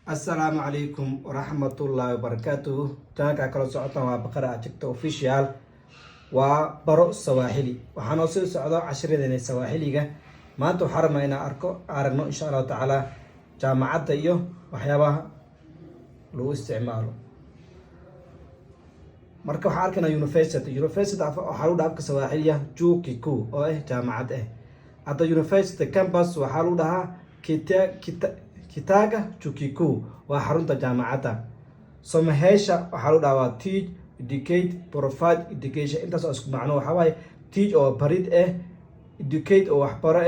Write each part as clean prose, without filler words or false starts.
Assalaamu calaykum waraxmatullaahi wabarakaatuhu. Channelka kala socota waa Baqara Ajigta Official. Waa baro Sawaaxili. Waxaan oo soo socdo cashiradeenna Sawaaxiliga. Maanta waxaan rabnaa inaan aragno insha Allah tacaala jaamacadda iyo waxyaabaha lagu isticmaalo. Marka waxaan arkaynaa university waxaa lagu dhahaa afka Sawaaxiliga Chuo Kikuu oo jaamacad ah. Hadda university campus waxaa lagu dhahaa Kitaga Chuo Kikuu waa xarunta jaamacadda. Somaheesha waxaa lagu dhahaa teach, educate, provide education. Intaas oo isku macno waxaa waaye teach oo barid educate oo waxbaro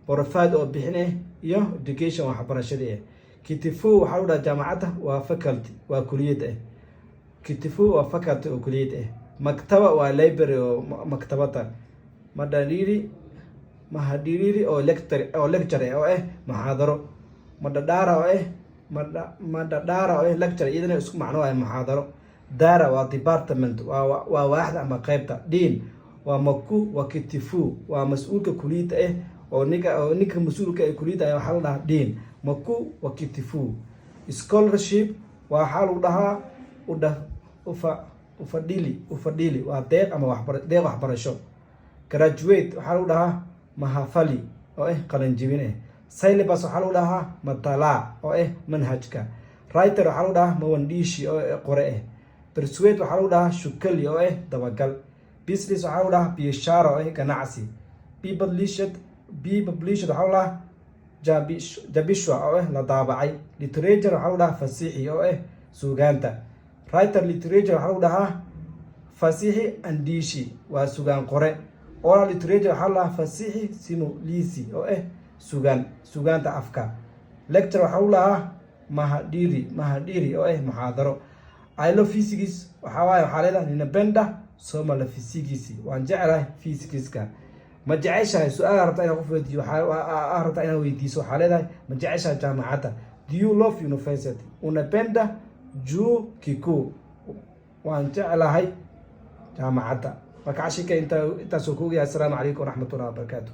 provide oo bixin iyo education waxbarashada Kitifu waxaa lagu dhahaa jaamacadda waa faculty waa kuliyad Kitifu waa faculty oo kuliyad Maktaba waa library oo maktabada. Mahadiri oo lecture oo muxaadaro. Madadara oo lecture iyadana isku macno waa muxaadaro. Dara waa department waa waaxda ama qaybta. Dean waa maku waa Kitifu waa mas'uulka kuliyadda oo ninka mas'uulka kuliyadda waxaa la dhahaa dean. Maku waa Kitifu. Scholarship waxaa lagu dhahaa ufadili waa deeq ama waxbarasho. Graduate waxaa lagu dhahaa mahafali oo qalinjibin Syllabus waxaa lagu dhahaa matala oo manhajka. Writer waxaa lagu dhahaa mawandishi oo qore Persuade waxaa lagu dhahaa shukali oo dabagal. Business waxaa lagu dhahaa biashara oo ganacsi. Be published waxaa lagu dhahaa jabishwa oo la daabacay. Literature waxaa lagu dhahaa fasiixi oo suugaanta. Writer literature waxaa lagu dhahaa fasiixi andishi waa suugaan qore. Oral literature waxaa lagu dhahaa fasiixi simulizi oo suugaanta afka. Lecture waxaa lagu dhahaa mahadiri oo muxaadaro. I love physics waxaa leedahay ninapenda soma la physics waan jeclahay physicska. Ma jeceshahay su'aal rabta inaad qof weydiiso rabta inaad weydiiso waxaa leedahay ma jeceshahay jaamacadda. Do you love university? Unapenda Chuo Kikuu waan jeclahay jaamacadda. Marka cashirka intaas oo ku yahay. Assalaamu calaykum waraxmatullaahi wabarakaatuh.